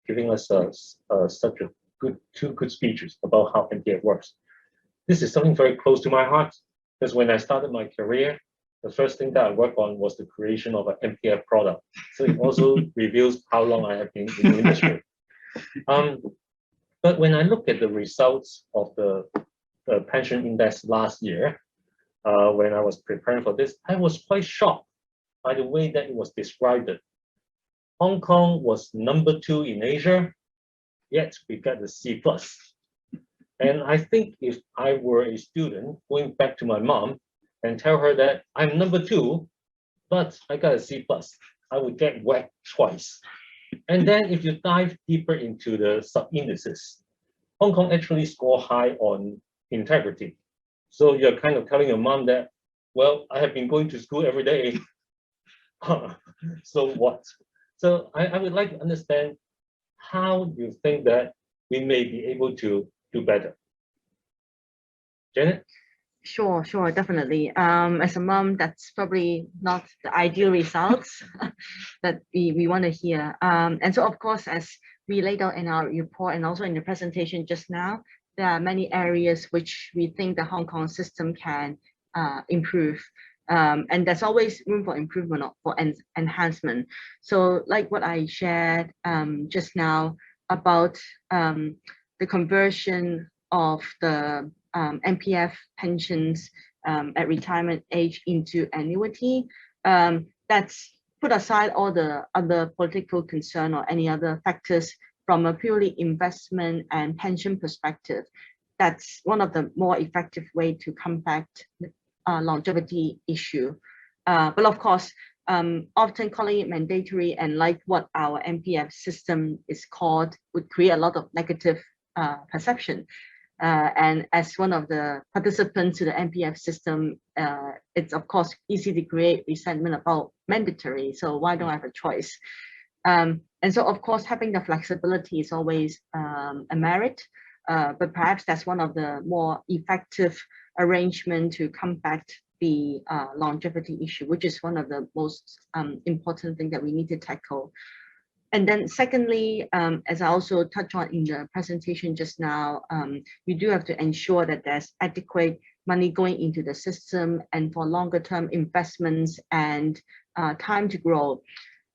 giving us such a two good speeches about how MPF works. This is something very close to my heart, because when I started my career, the first thing that I worked on was the creation of an MPF product. So it also reveals how long I have been in the industry. But when I look at the results of the pension index last year, when I was preparing for this, I was quite shocked by the way that it was described. Hong Kong was #2 in Asia, yet we got the C+. And I think if I were a student going back to my mom and tell her that I'm #2, but I got a C+, I would get whacked twice. And then if you dive deeper into the sub-indices, Hong Kong actually score high on integrity. So you're kind of telling your mom that, well, I have been going to school every day. So what? So I would like to understand how you think that we may be able to do better. Janet? Sure, definitely. As a mom, that's probably not the ideal results that we want to hear. And so, of course, as we laid out in our report and also in the presentation just now, there are many areas which we think the Hong Kong system can improve. And there's always room for improvement or for enhancement. So like what I shared just now about the conversion of the MPF pensions at retirement age into annuity, that's put aside all the other political concern or any other factors. From a purely investment and pension perspective, that's one of the more effective way to combat longevity issue. But of course, often calling it mandatory and like what our MPF system is called would create a lot of negative perception. And as one of the participants to the MPF system, it's of course easy to create resentment about mandatory. So why don't I have a choice? And so of course, having the flexibility is always a merit, but perhaps that's one of the more effective arrangement to combat the longevity issue, which is one of the most important thing that we need to tackle. And then secondly, as I also touched on in the presentation just now, you do have to ensure that there's adequate money going into the system and for longer term investments and time to grow.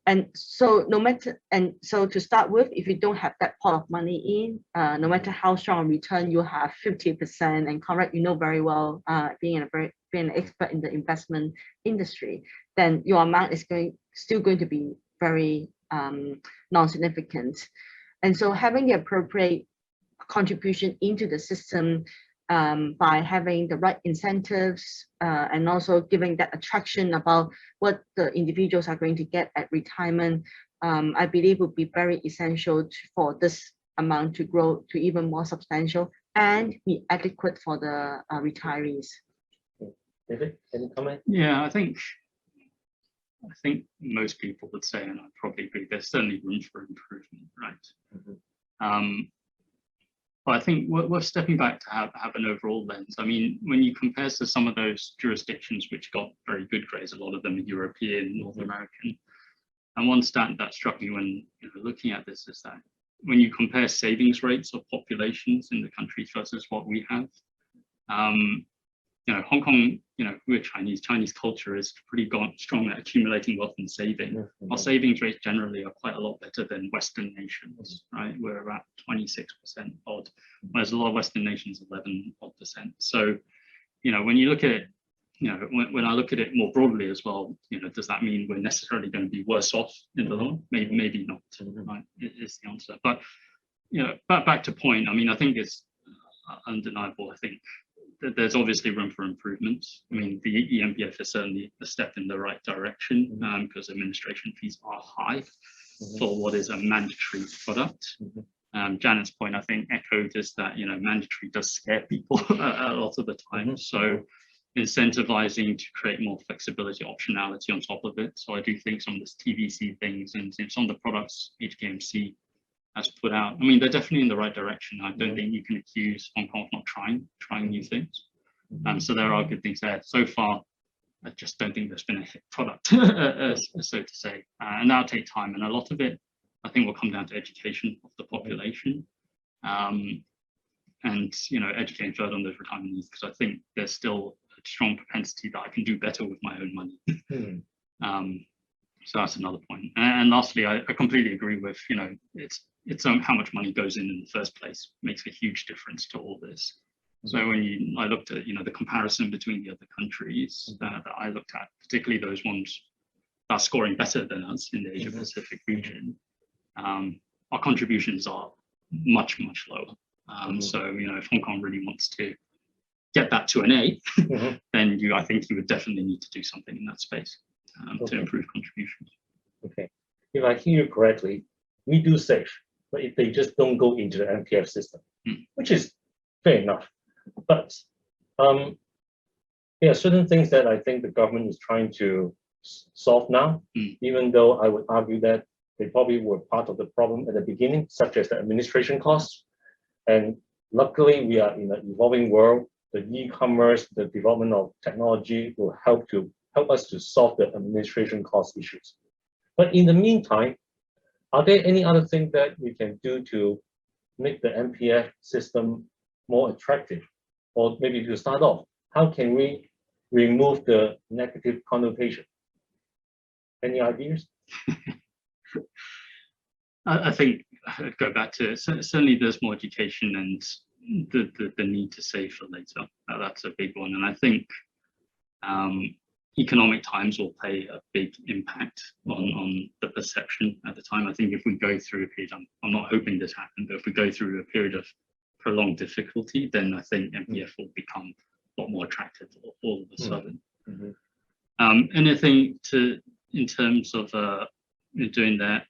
And so to start with, if you don't have that pot of money in, no matter how strong a return you have, 50%, and Conrad, you know very well, being an expert in the investment industry, then your amount is still going to be very non-significant. And so having the appropriate contribution into the system by having the right incentives and also giving that attraction about what the individuals are going to get at retirement, I believe would be very essential for this amount to grow to even more substantial and be adequate for the retirees. David, any comment? Yeah, I think most people would say, and I probably agree, there's certainly room for improvement, right? But I think we're stepping back to have an overall lens. I mean, when you compare to some of those jurisdictions which got very good grades, a lot of them are European, North American, and one stat that struck me when looking at this is that when you compare savings rates of populations in the countries versus what we have, Hong Kong, we're Chinese. Chinese culture is pretty strong at accumulating wealth and saving. Our savings rates generally are quite a lot better than Western nations, right? We're at 26% odd, whereas a lot of Western nations 11 odd %. So, when you look at it, when I look at it more broadly as well, does that mean we're necessarily going to be worse off in the long? Maybe not. Right? Is the answer. But back to point. I mean, I think it's undeniable. I think there's obviously room for improvement. I mean, the eMPF is certainly a step in the right direction because administration fees are high for what is a mandatory product. Janet's point, I think, echoed is that mandatory does scare people a lot of the time. So incentivizing to create more flexibility, optionality on top of it. So I do think some of this TVC things and some of the products HKMC has put out, I mean, they're definitely in the right direction. I don't think you can accuse Hong Kong of not trying new things. So there are good things there. So far, I just don't think there's been a hit product, so to say. And that'll take time. And a lot of it, I think will come down to education of the population, and educating further on those retirement needs, because I think there's still a strong propensity that I can do better with my own money. So that's another point. And lastly, I completely agree with, it's how much money goes in the first place makes a huge difference to all this. So when I looked at, the comparison between the other countries that I looked at, particularly those ones that are scoring better than us in the Asia Pacific region, our contributions are much, much lower. So, if Hong Kong really wants to get that to an A, then I think you would definitely need to do something in that space to improve contributions. Okay. If I hear you correctly, we do save, but if they just don't go into the MPF system, which is fair enough. But there are certain things that I think the government is trying to solve now, even though I would argue that they probably were part of the problem at the beginning, such as the administration costs. And luckily, we are in an evolving world. The e-commerce, the development of technology will help us to solve the administration cost issues. But in the meantime, are there any other things that we can do to make the MPF system more attractive? Or maybe to start off, how can we remove the negative connotation? Any ideas? I think I'd go back to certainly there's more education and the need to save for later. That's a big one. And I think economic times will play a big impact on the perception at the time. I think if we go through a period, I'm not hoping this happens, but if we go through a period of prolonged difficulty, then I think MPF will become a lot more attractive all of a sudden. Anything in terms of doing that,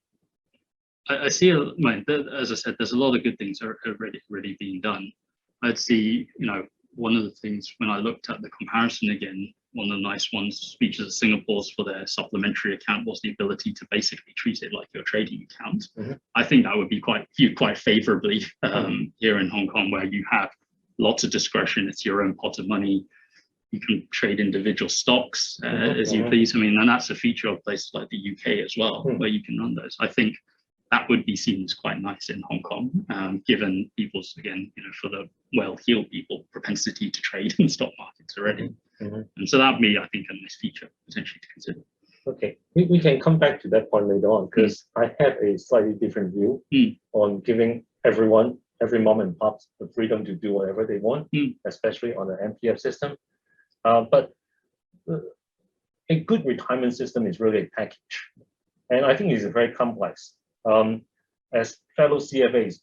I see, as I said, there's a lot of good things are already being done. I'd see, one of the things when I looked at the comparison again, one of the nice ones, features of Singapore's for their supplementary account was the ability to basically treat it like your trading account. I think that would be viewed quite favorably here in Hong Kong, where you have lots of discretion. It's your own pot of money. You can trade individual stocks as you please. I mean, and that's a feature of places like the UK as well, where you can run those. I think that would be seen as quite nice in Hong Kong, given people's, again, for the well-heeled people, propensity to trade in stock markets already. And so that would be, I think, a nice feature potentially to consider. Okay, we can come back to that point later on, because I have a slightly different view on giving everyone, every mom and pop, the freedom to do whatever they want, especially on the MPF system. But a good retirement system is really a package. And I think it's very complex. As fellow CFAs,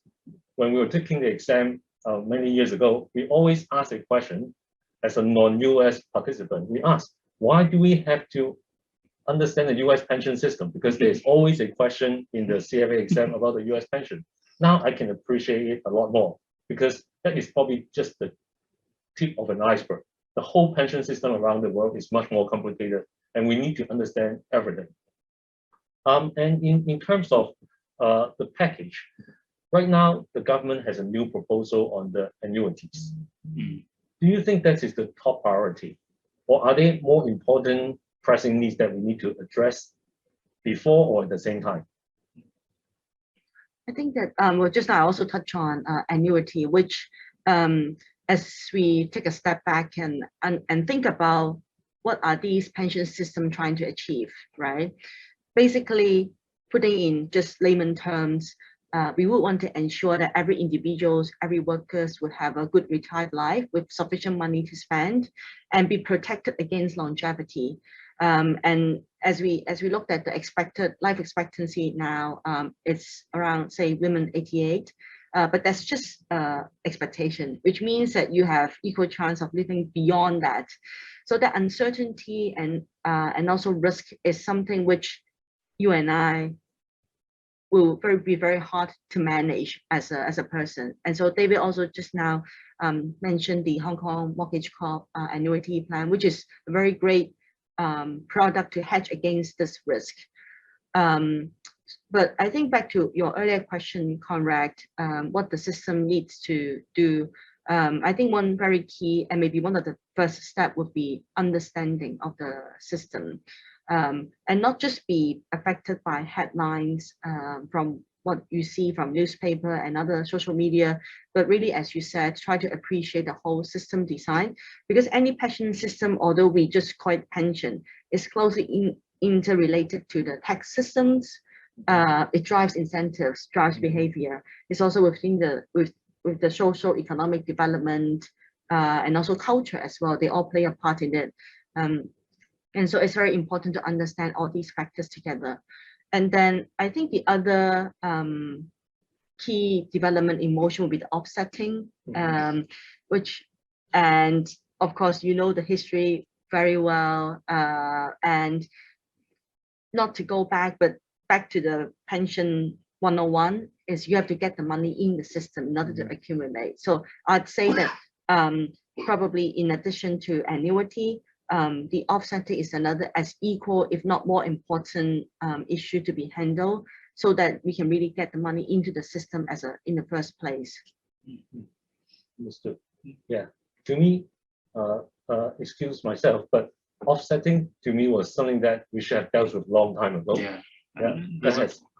when we were taking the exam many years ago, we always ask a question as a non-US participant. We ask, why do we have to understand the US pension system? Because there's always a question in the CFA exam about the US pension. Now I can appreciate it a lot more, because that is probably just the tip of an iceberg. The whole pension system around the world is much more complicated, and we need to understand everything. And in terms of the package, right now the government has a new proposal on the annuities. Do you think that is the top priority, or are there more important pressing needs that we need to address before or at the same time? I think that just now I also touch on annuity, which as we take a step back and think about what are these pension systems trying to achieve, right? Basically, putting in just layman terms, we would want to ensure that every individuals, every workers would have a good retired life with sufficient money to spend and be protected against longevity. And as we looked at the expected life expectancy now, it's around, say, women 88, but that's just expectation, which means that you have equal chance of living beyond that. So that uncertainty and also risk is something which you and I will be very hard to manage as a person. And so David also just now mentioned the Hong Kong Mortgage Corp annuity plan, which is a very great product to hedge against this risk. But I think back to your earlier question, Conrad, what the system needs to do. I think one very key and maybe one of the first step would be understanding of the system. and not just be affected by headlines from what you see from newspaper and other social media, but really, as you said, try to appreciate the whole system design, because any pension system, although we just call it pension, is closely interrelated to the tax systems. It drives incentives, drives behavior. It's also within the with the social economic development and also culture as well. They all play a part in it. And so it's very important to understand all these factors together. And then I think the other key development in motion will be the offsetting, which, and of course, you know the history very well, and not to go back, but back to the pension 101 is you have to get the money in the system in order to accumulate. So I'd say that probably in addition to annuity, the offsetting is another as equal, if not more important issue to be handled, so that we can really get the money into the system as in the first place. Understood. Yeah, to me, excuse myself, but offsetting to me was something that we should have dealt with a long time ago. Yeah,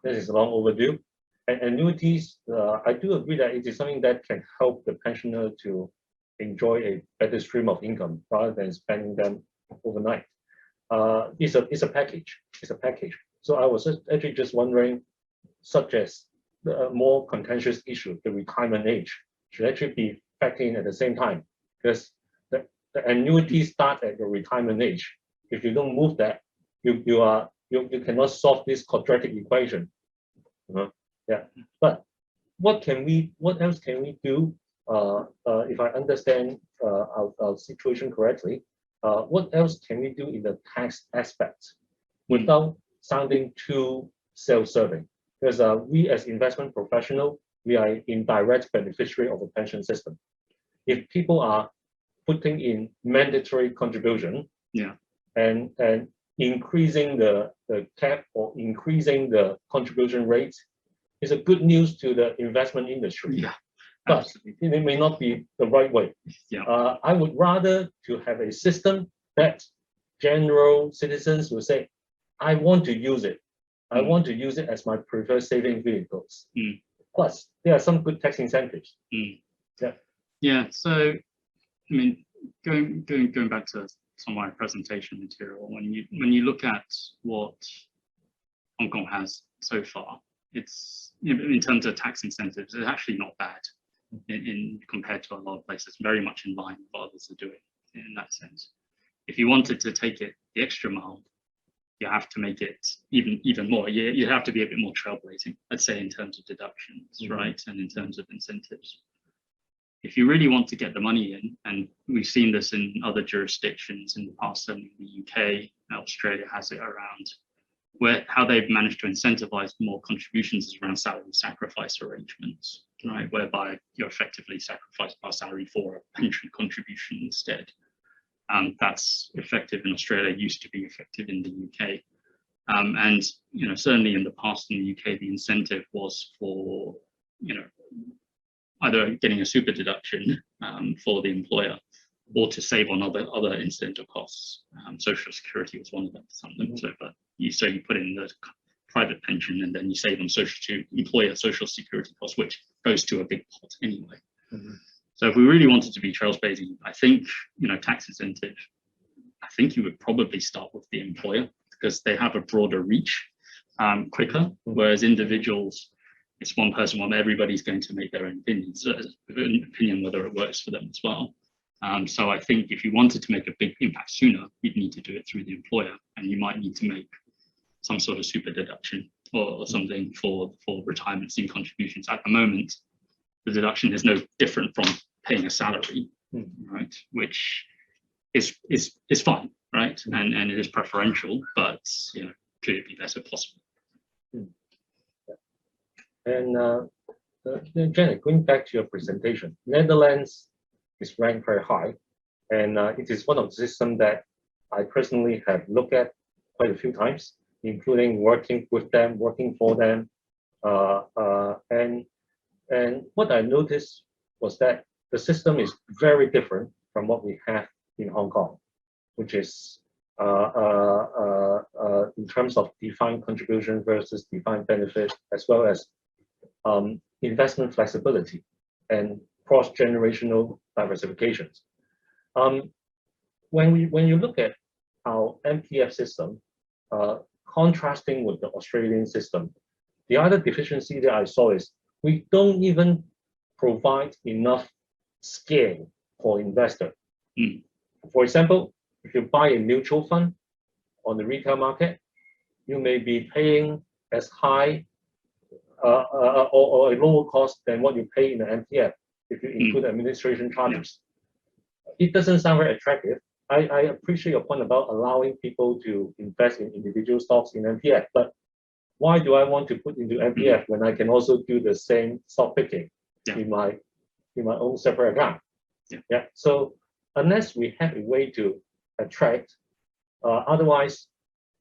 That is long overdue. And annuities, I do agree that it is something that can help the pensioner to enjoy a better stream of income rather than spending them overnight. It's a package. It's a package. So I was actually just wondering, such as the more contentious issue, the retirement age, should actually be factored in at the same time, because the annuities start at your retirement age. If you don't move that, you cannot solve this quadratic equation. Yeah, but what else can we do? If I understand our situation correctly, what else can we do in the tax aspect without sounding too self-serving? Because we as investment professional, we are indirect beneficiary of a pension system. If people are putting in mandatory contribution, and increasing the cap or increasing the contribution rate, is a good news to the investment industry. Yeah. But it may not be the right way. Yeah. I would rather to have a system that general citizens will say, I want to use it. I want to use it as my preferred saving vehicles. Plus, there are some good tax incentives. Yeah. So, I mean, going back to some of my presentation material, when you look at what Hong Kong has so far, it's in terms of tax incentives, it's actually not bad in compared to a lot of places, very much in line with what others are doing in that sense. If you wanted to take it the extra mile, you have to make it even more. You have to be a bit more trailblazing, let's say, in terms of deductions, right, and in terms of incentives. If you really want to get the money in, and we've seen this in other jurisdictions in the past, certainly in the UK, Australia has it around, how they've managed to incentivize more contributions is around salary sacrifice arrangements, right, whereby you're effectively sacrificed our salary for a pension contribution instead. That's effective in Australia, used to be effective in the UK. And certainly in the past in the UK, the incentive was for either getting a super deduction for the employer, or to save on other incidental costs. Social security was one of them, some of them. So, but you put in the private pension, and then you save on employer social security costs, which goes to a big pot anyway. So if we really wanted to be trailblazing, I think tax incentive, I think you would probably start with the employer, because they have a broader reach quicker, whereas individuals, it's one person, everybody's going to make their own opinion whether it works for them as well. So I think if you wanted to make a big impact sooner, you'd need to do it through the employer, and you might need to make some sort of super deduction or something for retirement scheme contributions. At the moment, the deduction is no different from paying a salary, right? Which is fine, right? And it is preferential, but could it be better? Possible. And Janet, going back to your presentation, Netherlands is ranked very high, and it is one of the systems that I personally have looked at quite a few times, including working with them, working for them, and what I noticed was that the system is very different from what we have in Hong Kong, which is in terms of defined contribution versus defined benefit, as well as investment flexibility and cross-generational diversifications. When you look at our MPF system, contrasting with the Australian system, the other deficiency that I saw is we don't even provide enough scale for investor. For example, if you buy a mutual fund on the retail market, you may be paying as high or a lower cost than what you pay in the MPF if you include administration charges. It doesn't sound very attractive. I appreciate your point about allowing people to invest in individual stocks in MPF, but why do I want to put into MPF when I can also do the same stock picking in my own separate account? So unless we have a way to attract, otherwise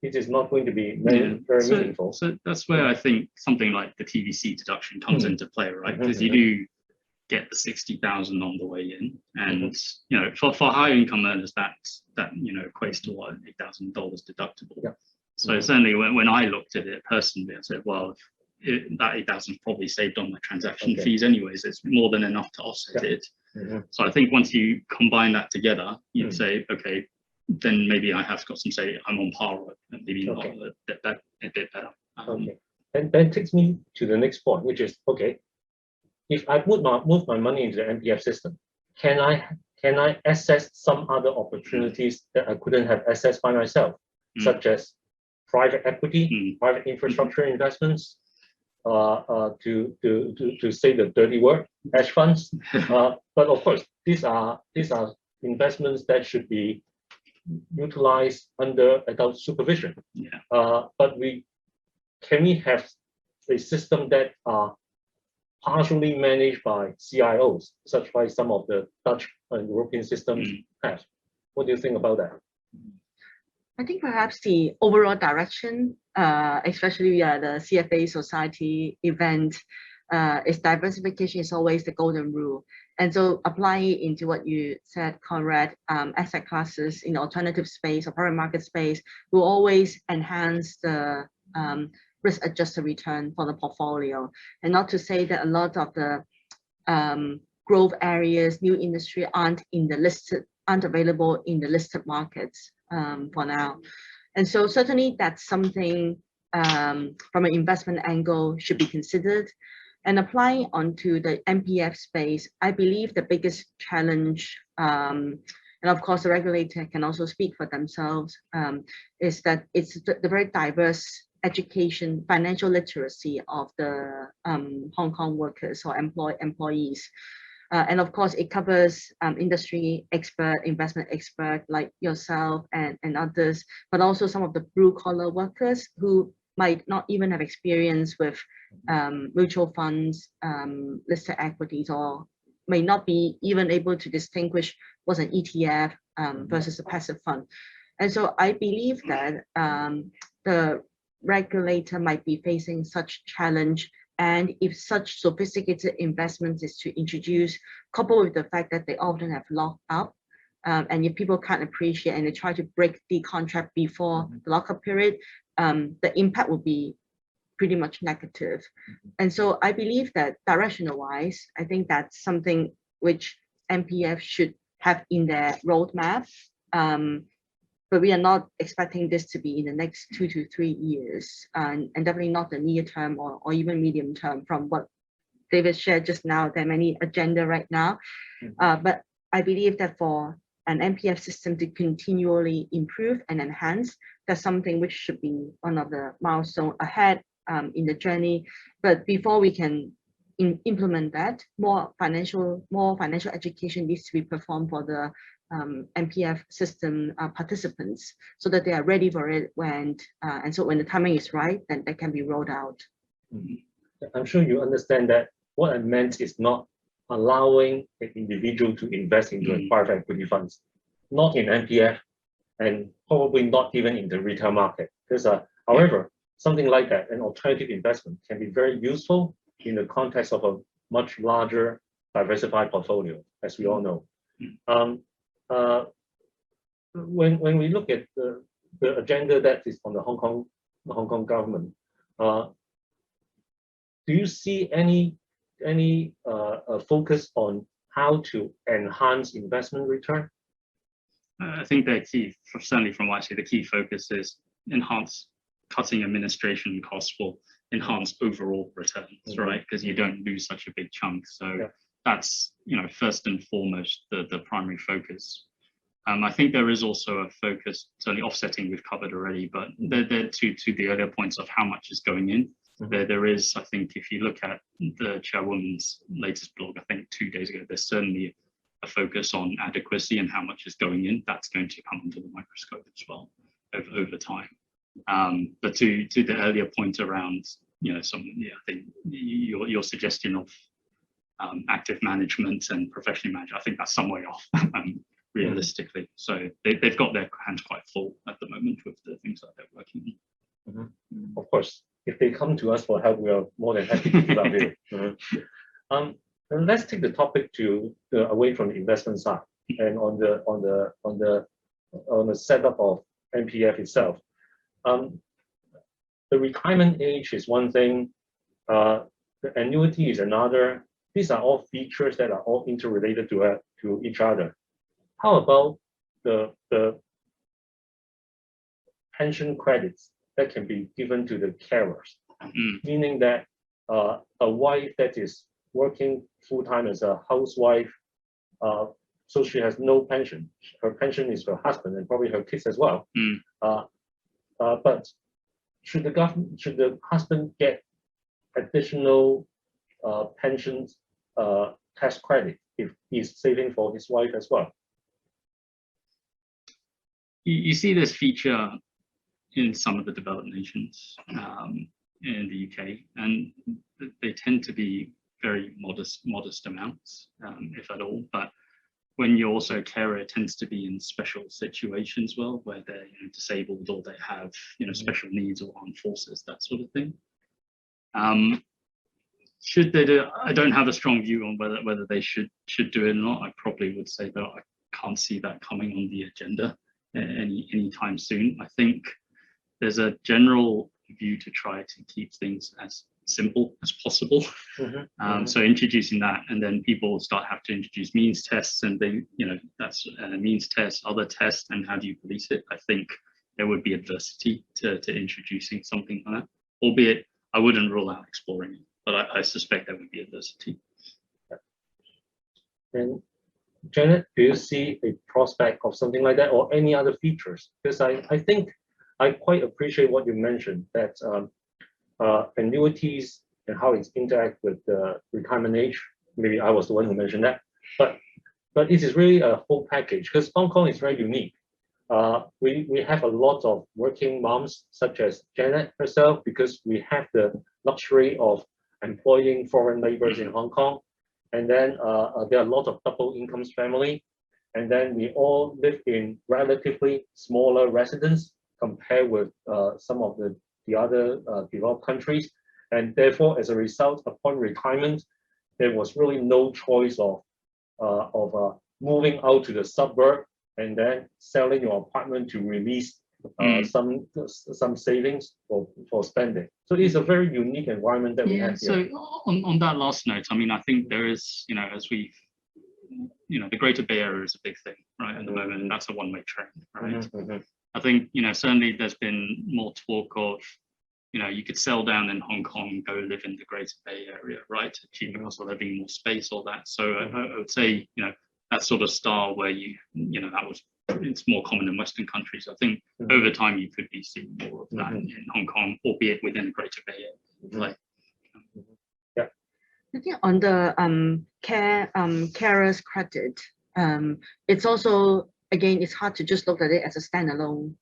it is not going to be very meaningful. So that's where I think something like the TVC deduction comes into play, right? Because you do get the 60,000 on the way in, and you know, for high income earners, that equates to what, $8,000 deductible. So certainly when I looked at it personally, I said, well, that 8,000 probably saved on my transaction fees anyways. It's more than enough to offset it. So I think once you combine that together, you'd say, okay, then maybe I have got some say I'm on par with, maybe not a bit better. And that takes me to the next point, which is, okay, if I move my money into the MPF system, can I access some other opportunities that I couldn't have accessed by myself, such as private equity, private infrastructure investments, to say the dirty word, hedge funds. But of course, these are investments that should be utilized under adult supervision. But can we have a system that are partially managed by CIOs, such as some of the Dutch and European systems have? What do you think about that? I think perhaps the overall direction, especially the CFA Society event, is diversification is always the golden rule. And so applying it into what you said, Conrad, asset classes in the alternative space or private market space will always enhance the risk-adjusted return for the portfolio. And not to say that a lot of the growth areas, new industry aren't available in the listed markets for now. And so certainly that's something from an investment angle should be considered. And applying onto the MPF space, I believe the biggest challenge, and of course the regulator can also speak for themselves, is that it's the very diverse education, financial literacy of the Hong Kong workers or employees. And of course, it covers industry expert, investment expert like yourself and others, but also some of the blue collar workers who might not even have experience with mutual funds, listed equities, or may not be even able to distinguish what's an ETF versus a passive fund. And so I believe that the regulator might be facing such challenge. And if such sophisticated investments is to introduce, coupled with the fact that they often have locked up, and if people can't appreciate and they try to break the contract before the lockup period, the impact will be pretty much negative. And so I believe that directional wise, I think that's something which MPF should have in their roadmap. But we are not expecting this to be in the next 2 to 3 years, and definitely not the near term or even medium term. From what David shared just now, there are many agenda right now. But I believe that for an MPF system to continually improve and enhance, that's something which should be one of the milestones ahead in the journey. But before we can implement that, more financial education needs to be performed for the MPF system participants, so that they are ready for it when the timing is right, then that can be rolled out. I'm sure you understand that what I meant is not allowing an individual to invest into a private equity funds, not in MPF, and probably not even in the retail market. Because, however, something like that, an alternative investment, can be very useful in the context of a much larger diversified portfolio, as we all know. When we look at the agenda that is on the Hong Kong government, do you see any focus on how to enhance investment return? I think the key, certainly from what I see, the key focus is cutting administration costs will enhance overall returns, right? Because you don't lose such a big chunk. So that's, first and foremost, the primary focus. I think there is also a focus, certainly offsetting we've covered already, but there to the earlier points of how much is going in. There is, I think, if you look at the chairwoman's latest blog, I think 2 days ago, there's certainly a focus on adequacy and how much is going in. That's going to come under the microscope as well over time. But to the earlier point around, I think your suggestion of active management and professionally managed, I think that's some way off. Realistically, so they've got their hands quite full at the moment with the things that they're working on. Of course, if they come to us for help, we are more than happy to give our view. And let's take the topic to away from the investment side and on the setup of MPF itself. The retirement age is one thing. The annuity is another. These are all features that are all interrelated to each other. How about the pension credits that can be given to the carers? Meaning that a wife that is working full-time as a housewife, so she has no pension. Her pension is her husband and probably her kids as well. But should the husband get additional pensions tax credit if he's saving for his wife as well? You see this feature in some of the developed nations in the UK, and they tend to be very modest amounts, if at all. But when you're also a carer, it tends to be in special situations, well, where they're disabled or they have special needs or armed forces, that sort of thing. Should they do? I don't have a strong view on whether they should do it or not. I probably would say that I can't see that coming on the agenda anytime soon. I think there's a general view to try to keep things as simple as possible. So introducing that, and then people have to introduce means tests, and that's a means test, other tests, and how do you police it? I think there would be adversity to introducing something like that, albeit I wouldn't rule out exploring it, but I suspect there would be adversity. And Janet, do you see a prospect of something like that or any other features? Because I think I quite appreciate what you mentioned, that annuities and how it interact with the retirement age. Maybe I was the one who mentioned that, but it is really a whole package, because Hong Kong is very unique. We have a lot of working moms, such as Janet herself, because we have the luxury of employing foreign laborers in Hong Kong. And then there are a lot of double incomes family. And then we all live in relatively smaller residence compared with some of the other developed countries. And therefore, as a result, upon retirement, there was really no choice of moving out to the suburb and then selling your apartment to release some savings for spending. So it's a very unique environment that we have here. So on that last note, I mean, I think there is, as we've, the Greater Bay Area is a big thing, right, at the moment, and that's a one-way train, right? I think, certainly there's been more talk of, you could sell down in Hong Kong, go live in the Greater Bay Area, right, cheaper cost of living, more space, all that. So I would say, that sort of style where it's more common in Western countries. I think over time you could be seeing more of that in Hong Kong, albeit within the Greater Bay Area. I think on the carers credit, it's also, again, it's hard to just look at it as a standalone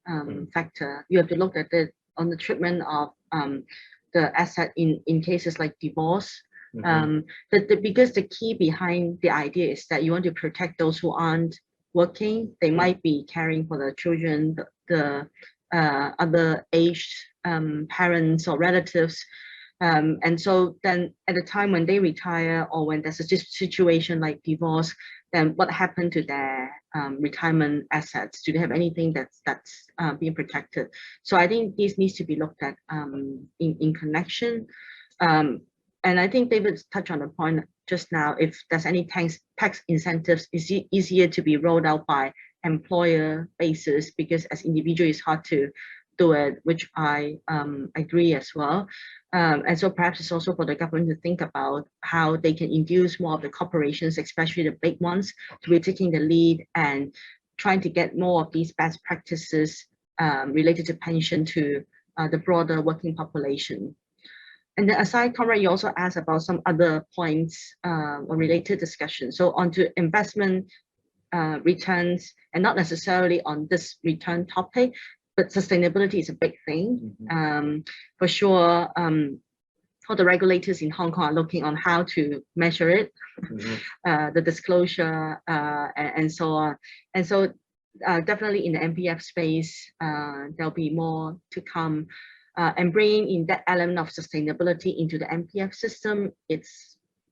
factor. You have to look at it on the treatment of the asset in cases like divorce. Because the key behind the idea is that you want to protect those who aren't working. They might be caring for the children, the other aged parents or relatives. And so then at the time when they retire or when there's a situation like divorce, then what happened to their retirement assets? Do they have anything that's being protected? So I think this needs to be looked at in connection. And I think David touched on the point just now, if there's any tax incentives, is it easier to be rolled out by employer basis, because as individual it's hard to do it, which I agree as well. And so perhaps it's also for the government to think about how they can induce more of the corporations, especially the big ones, to be taking the lead and trying to get more of these best practices related to pension to the broader working population. And then aside, Conrad, you also asked about some other points or related discussion. So onto investment returns, and not necessarily on this return topic, but sustainability is a big thing. For sure, all the regulators in Hong Kong are looking on how to measure it, the disclosure, and so on. And so definitely in the MPF space, there'll be more to come. And bringing in that element of sustainability into the MPF system,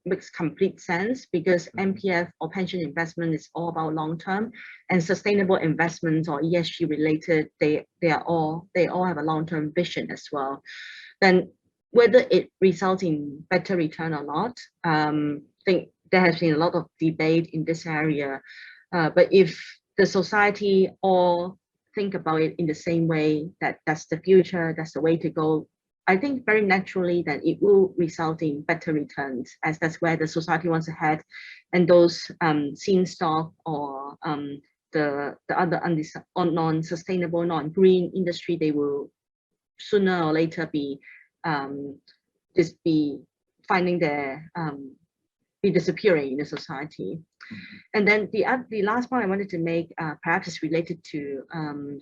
makes complete sense, because MPF or pension investment is all about long term, and sustainable investments or ESG related, they all have a long term vision as well. Then whether it results in better return or not, I think there has been a lot of debate in this area. But if the society all think about it in the same way, that that's the future, that's the way to go, I think very naturally that it will result in better returns, as that's where the society wants to head. And those seen stock or the other non-sustainable, non-green industry, they will sooner or later be finding their be disappearing in the society. And then the last point I wanted to make perhaps is related to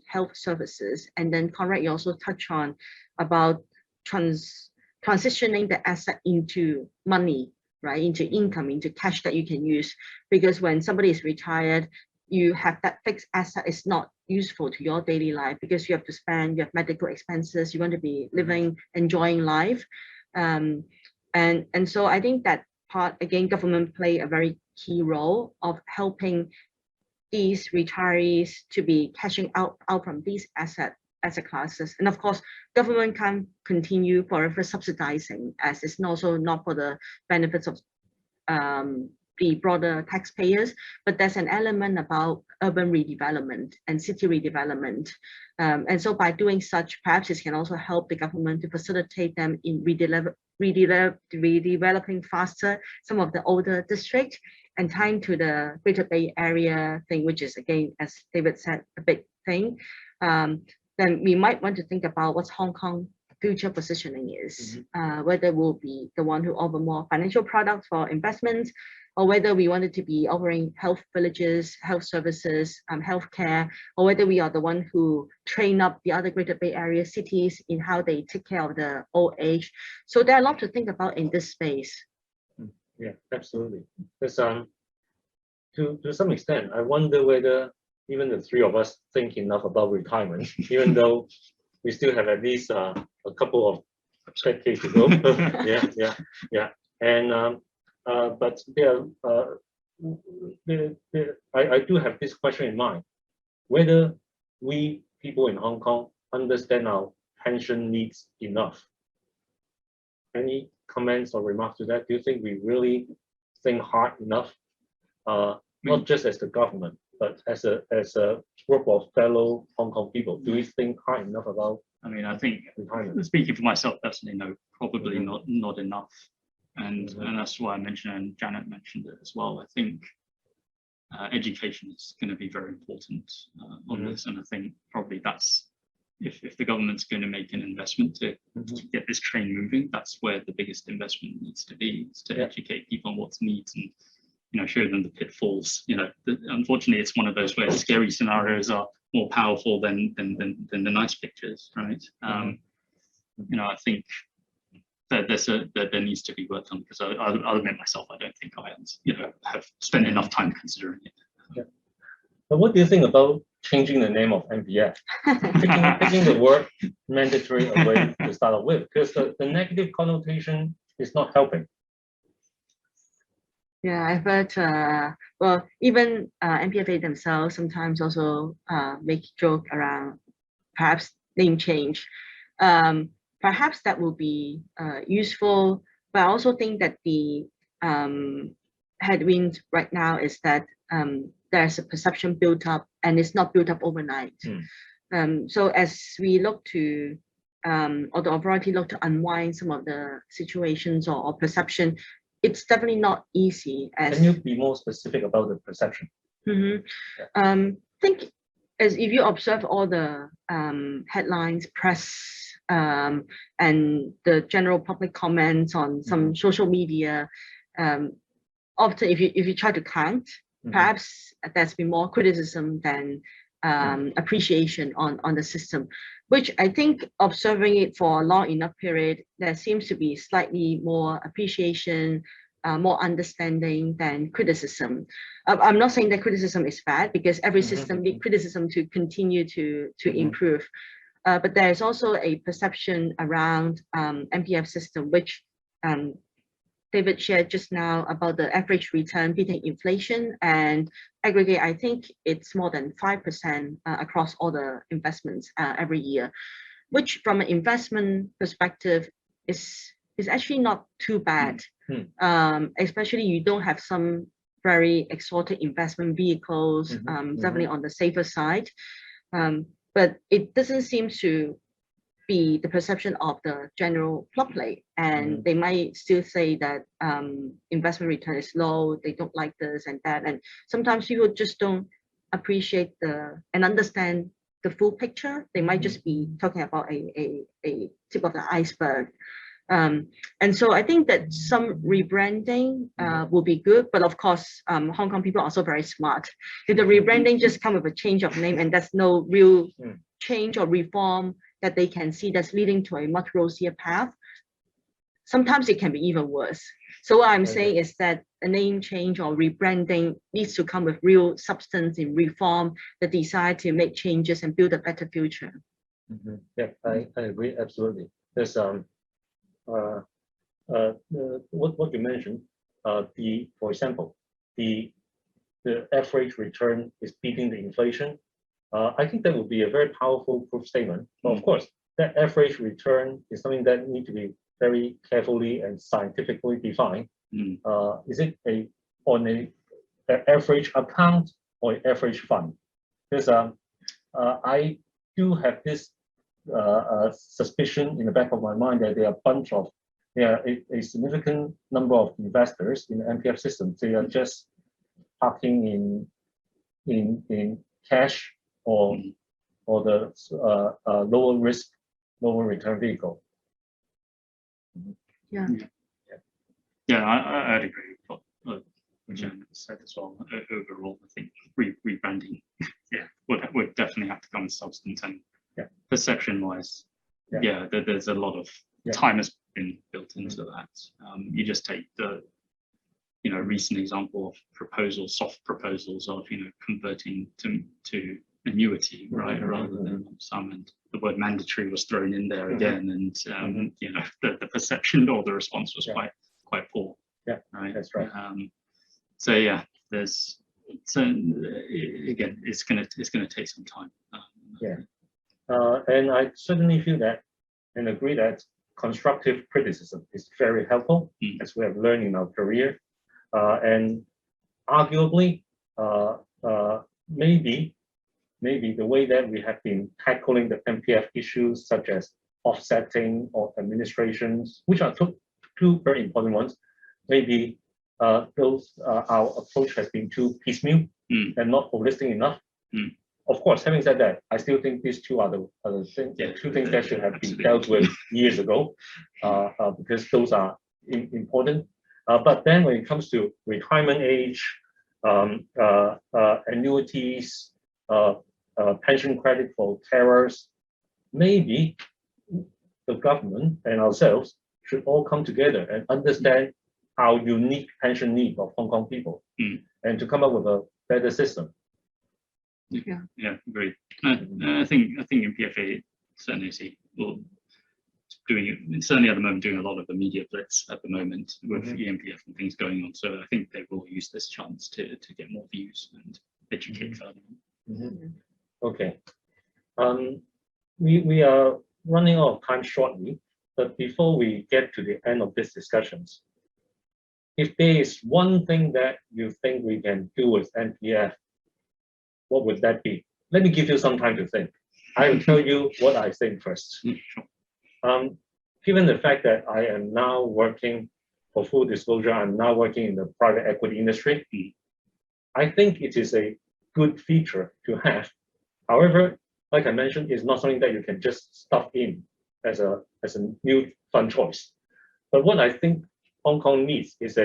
health services. And then Conrad, you also touched on about transitioning the asset into money, right? Into income, into cash that you can use. Because when somebody is retired, you have that fixed asset is not useful to your daily life, because you have to spend, you have medical expenses, you're going to be living, enjoying life. And so I think that part, again, government play a very key role of helping these retirees to be cashing out from these asset classes. And of course, government can't continue forever subsidizing, as it's also not for the benefits of the broader taxpayers, but there's an element about urban redevelopment and city redevelopment. And so by doing such, perhaps it can also help the government to facilitate them in redeveloping faster some of the older districts, and tying to the Greater Bay Area thing, which is, again, as David said, a big thing. Then we might want to think about what's Hong Kong future positioning is, whether we'll be the one who offer more financial products for investments, or whether we wanted to be offering health villages, health services, healthcare, or whether we are the one who train up the other Greater Bay Area cities in how they take care of the old age. So there are a lot to think about in this space. Yeah, absolutely. Because to some extent, I wonder whether even the three of us think enough about retirement, even though we still have at least a couple of decades to go. yeah. And but I do have this question in mind, whether we people in Hong Kong understand our pension needs enough. Any comments or remarks to that? Do you think we really think hard enough, not just as the government, but as a group of fellow Hong Kong people? Do we think hard enough about? I mean, I think, retirement? Speaking for myself personally, no, probably not enough. And that's why I mentioned, and Janet mentioned it as well. I think education is going to be very important on this, and I think probably that's, if the government's going to make an investment to get this train moving, that's where the biggest investment needs to be, is to educate people on what's needs and, you know, show them the pitfalls. You know, unfortunately, it's one of those where scary scenarios are more powerful than the nice pictures, right? You know, I think that there needs to be work on, because I'll admit myself, I don't think I have spent enough time considering it. Yeah. But what do you think about changing the name of MPF? taking the word mandatory away to start off with, because the negative connotation is not helping. Yeah, I've heard, well, even MPFA themselves sometimes also make joke around perhaps name change. Perhaps that will be useful, but I also think that the headwind right now is that there's a perception built up and it's not built up overnight. So as we look to, or the authority look to unwind some of the situations or perception, it's definitely not easy. As, can you be more specific about the perception? Think as if you observe all the headlines, press, and the general public comments on some social media, often if you try to count, perhaps there's been more criticism than appreciation on the system, which I think observing it for a long enough period, there seems to be slightly more appreciation, more understanding than criticism. I'm not saying that criticism is bad, because every system needs criticism to continue to improve. But there is also a perception around MPF system, which David shared just now about the average return beating inflation, and aggregate, I think it's more than 5% across all the investments every year, which from an investment perspective is actually not too bad. Especially you don't have some very exotic investment vehicles, definitely on the safer side. But it doesn't seem to be the perception of the general public, and they might still say that investment return is low, they don't like this and that, and sometimes people just don't appreciate and understand the full picture. They might just be talking about a tip of the iceberg. And so I think that some rebranding will be good, but of course, Hong Kong people are also very smart. If the rebranding just come with a change of name and there's no real change or reform that they can see that's leading to a much rosier path, sometimes it can be even worse. So what I'm saying is that a name change or rebranding needs to come with real substance in reform, the desire to make changes and build a better future. Yeah, I agree absolutely. There's what you mentioned, for example, the average return is beating the inflation. I think that would be a very powerful proof statement. But of course, that average return is something that needs to be very carefully and scientifically defined. Is it on an average account or average fund? Because I do have this suspicion in the back of my mind that there are a bunch of, a significant number of investors in the MPF system. They are just parking in cash or the lower risk, lower return vehicle. Yeah, I'd agree with what Jen said as well. Overall, I think rebranding, would definitely have to come with substance, and perception-wise, there's a lot of time has been built into that. You just take the recent example of soft proposals of converting to annuity, right, rather than sum, and the word mandatory was thrown in there again, and the perception or the response was quite poor. Yeah, right, that's right. So yeah, again, it's gonna take some time. And I certainly feel that and agree that constructive criticism is very helpful, as we have learned in our career, and arguably, maybe the way that we have been tackling the MPF issues, such as offsetting or administrations, which are two very important ones, maybe our approach has been too piecemeal and not holistic enough. Of course, having said that, I still think these two are the two things that should have been dealt with years ago, because those are important. But then when it comes to retirement age, annuities, pension credit for carers, maybe the government and ourselves should all come together and understand our unique pension need of Hong Kong people, and to come up with a better system. Yeah, agreed. I think MPFA certainly will doing, certainly at the moment, doing a lot of the media blitz at the moment with Mhm. EMPF and things going on. So I think they will use this chance to get more views and educate further. Okay. We are running out of time shortly, but before we get to the end of these discussions, if there is one thing that you think we can do with NPF, what would that be? Let me give you some time to think. I will tell you what I think first. Sure. Given the fact that I am now working, for full disclosure, I'm now working in the private equity industry, I think it is a good feature to have. However, like I mentioned, it's not something that you can just stuff in as a new fund choice. But what I think Hong Kong needs is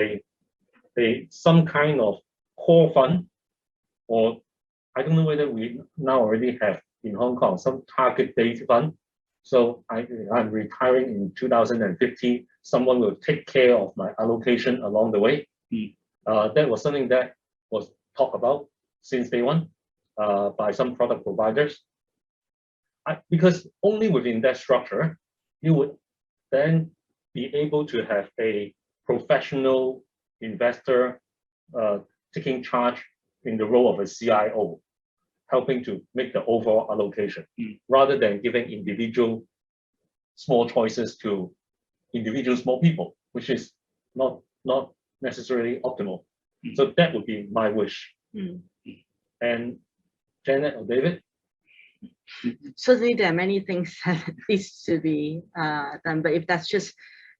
some kind of core fund, or I don't know whether we now already have in Hong Kong some target date fund. So I'm retiring in 2050. Someone will take care of my allocation along the way. That was something that was talked about since day one by some product providers. Because only within that structure, you would then be able to have a professional investor taking charge in the role of a CIO, helping to make the overall allocation, rather than giving individual small choices to individual small people, which is not necessarily optimal. So that would be my wish. And Janet or David? Certainly, there are many things that needs to be done, but if that's just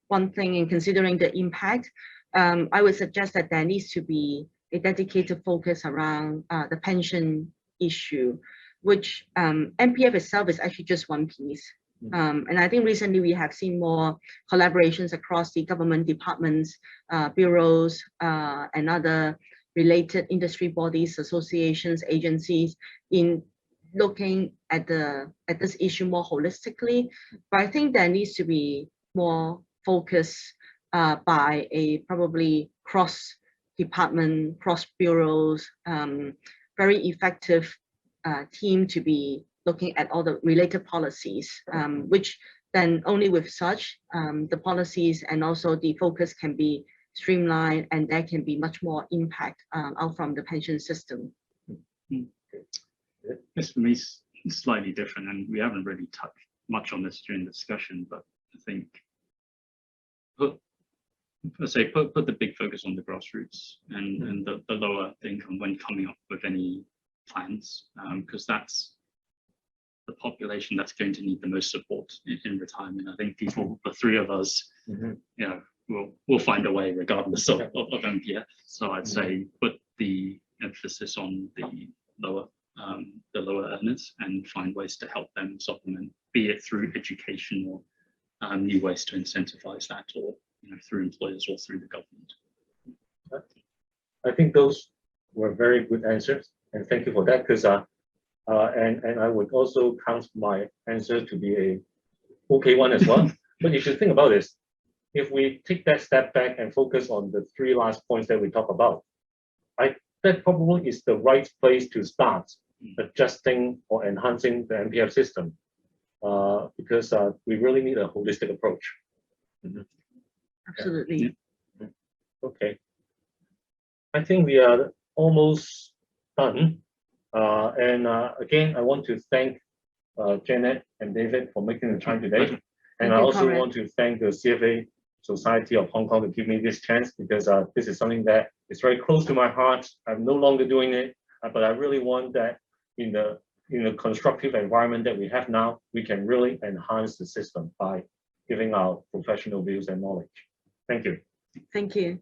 one thing, in considering the impact, I would suggest that there needs to be a dedicated focus around the pension issue, which NPF itself is actually just one piece. And I think recently we have seen more collaborations across the government departments, bureaus, and other related industry bodies, associations, agencies in looking at this issue more holistically. But I think there needs to be more focus by a probably cross-department, cross-bureaus, very effective team to be looking at all the related policies, which then only with such, the policies and also the focus can be streamlined, and there can be much more impact out from the pension system. This for me is slightly different, and we haven't really touched much on this during the discussion, but I think put the big focus on the grassroots and the lower income when coming up with any plans, because that's the population that's going to need the most support in retirement. I think people, the three of us, you know, we'll find a way regardless of MPF. So I'd say put the emphasis on the lower earners and find ways to help them supplement, be it through education or new ways to incentivize that, or through employers or through the government. I think those were very good answers, and thank you for that. Because and I would also count my answer to be a okay one as well. But if you think about this, if we take that step back and focus on the three last points that we talked about, that probably is the right place to start adjusting or enhancing the MPF system, because we really need a holistic approach. Absolutely. Okay. I think we are almost done. And again, I want to thank Janet and David for making the time today. And I also want to thank the CFA Society of Hong Kong to give me this chance, because this is something that is very close to my heart. I'm no longer doing it, but I really want that in the constructive environment that we have now, we can really enhance the system by giving our professional views and knowledge. Thank you. Thank you.